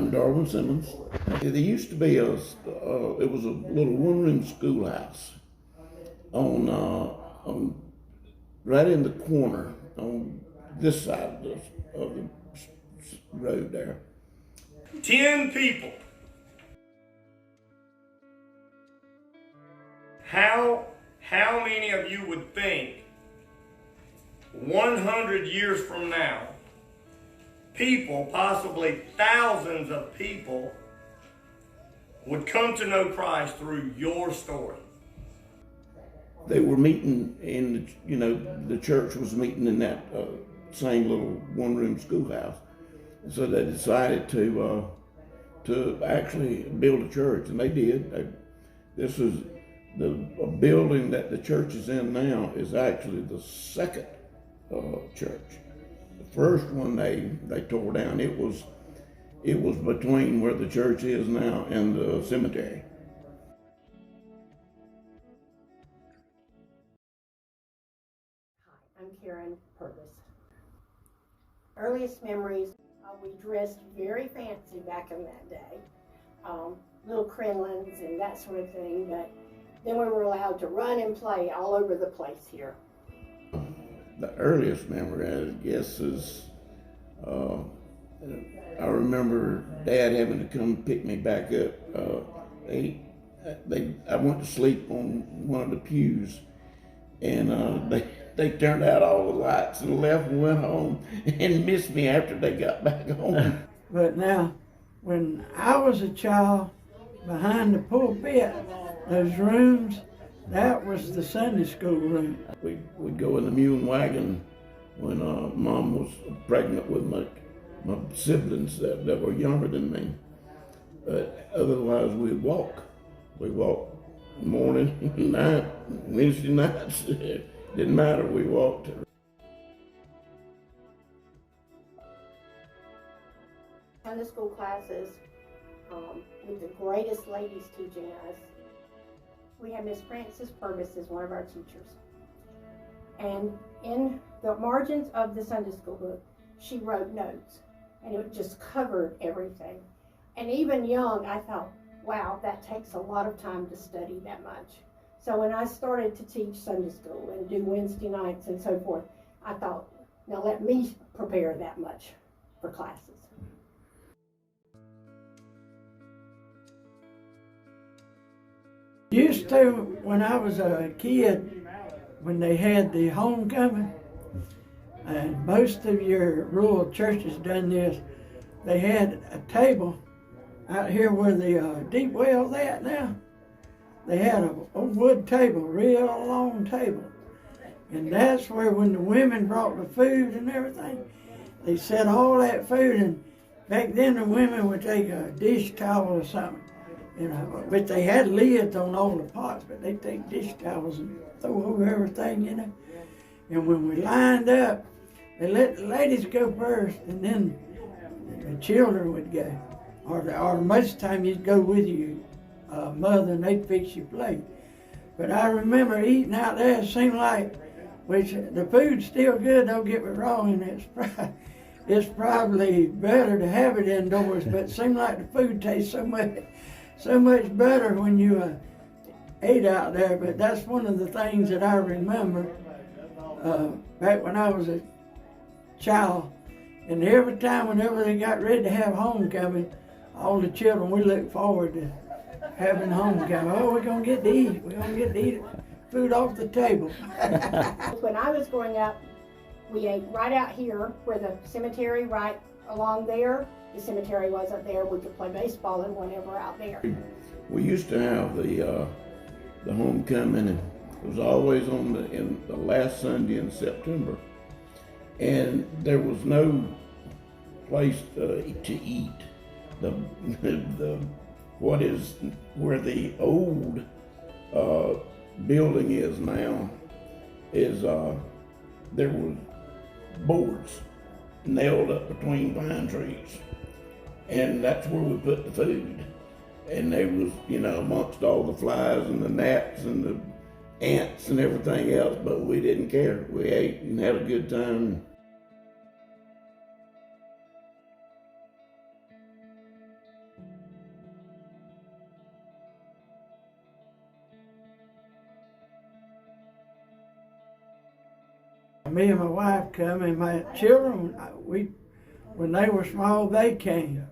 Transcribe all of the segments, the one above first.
I'm Darwin Simmons. There used to be it was a little one-room schoolhouse on right in the corner on this side of the road there. 10 people. How many of you would think 100 years from now, people, possibly thousands of people, would come to know Christ through your story? They were meeting the church was meeting in that same little one-room schoolhouse. So they decided to actually build a church, and they did. This is the building that the church is in now is actually the second church. The first one they tore down. It was between where the church is now and the cemetery. Hi, I'm Karen Purvis. Earliest memories, we dressed very fancy back in that day. Little crinolines and that sort of thing, but then we were allowed to run and play all over the place here. The earliest memory, I guess, is I remember Dad having to come pick me back up. I went to sleep on one of the pews, and they turned out all the lights and left and went home and missed me after they got back home. But now, when I was a child, behind the pulpit, those rooms, that was the Sunday school room. We'd go in the mule wagon when Mom was pregnant with my siblings that were younger than me. Otherwise, we'd walk. We walked morning, night, Wednesday nights. Didn't matter, we walked. Sunday school classes with the greatest ladies teaching us. We had Miss Frances Purvis as one of our teachers. And in the margins of the Sunday school book, she wrote notes, and it just covered everything. And even young, I thought, wow, that takes a lot of time to study that much. So when I started to teach Sunday school and do Wednesday nights and so forth, I thought, now let me prepare that much for classes. Used to, when I was a kid, when they had the homecoming, and most of your rural churches done this, they had a table out here where the deep well's at now. They had a wood table, real long table. And that's where when the women brought the food and everything, they set all that food, and back then the women would take a dish towel or something, but they had lids on all the pots, but they'd take dish towels and throw over everything, And when we lined up, they let the ladies go first, and then the children would go. Or most of the time you'd go with your mother, and they'd fix your plate. But I remember eating out there, it seemed like, which the food's still good, don't get me wrong, and it's probably better to have it indoors, but it seemed like the food tastes so much better when you ate out there. But that's one of the things that I remember back when I was a child. And every time, whenever they got ready to have homecoming, all the children, we looked forward to having homecoming. Oh, we're going to get to eat. We're going to get to eat food off the table. When I was growing up, we ate right out here where the cemetery, right along there. The cemetery wasn't there. We could play baseball and whatever out there. We used to have the homecoming, and it was always in the last Sunday in September. And there was no place to eat. Where the old building is now is there was boards nailed up between pine trees, and that's where we put the food. And they was, amongst all the flies and the gnats and the ants and everything else, but we didn't care. We ate and had a good time. Me and my wife come, and my children, when they were small, they came.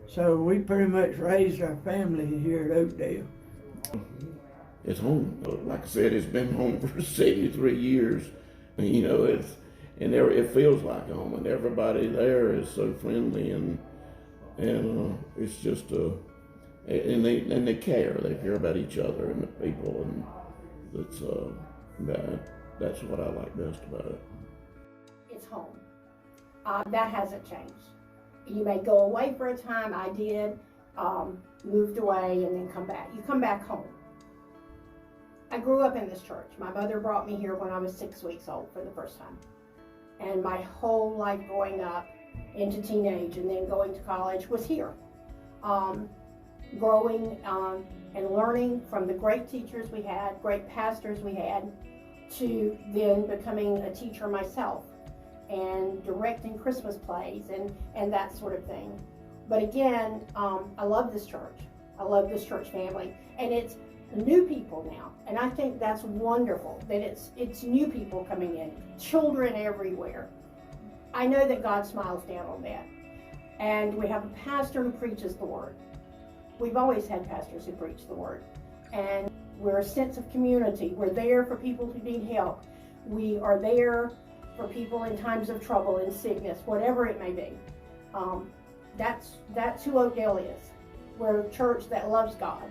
So we pretty much raised our family here at Oakdale. It's home. Like I said, it's been home for 73 years. You know, it feels like home, and everybody there is so friendly, and it's just and they care. They care about each other and the people, and that's what I like best about it. It's home. That hasn't changed. You may go away for a time. I did, moved away and then come back. You come back home. I grew up in this church. My mother brought me here when I was 6 weeks old for the first time. And my whole life growing up into teenage and then going to college was here. Growing and learning from the great teachers we had, great pastors we had, to then becoming a teacher myself and directing Christmas plays and that sort of thing. But again, I love this church. I love this church family. And it's new people now. And I think that's wonderful, that it's new people coming in, children everywhere. I know that God smiles down on that. And we have a pastor who preaches the word. We've always had pastors who preach the word. And we're a sense of community. We're there for people who need help. We are there for people in times of trouble and sickness, whatever it may be. That's who Oakdale is. We're a church that loves God.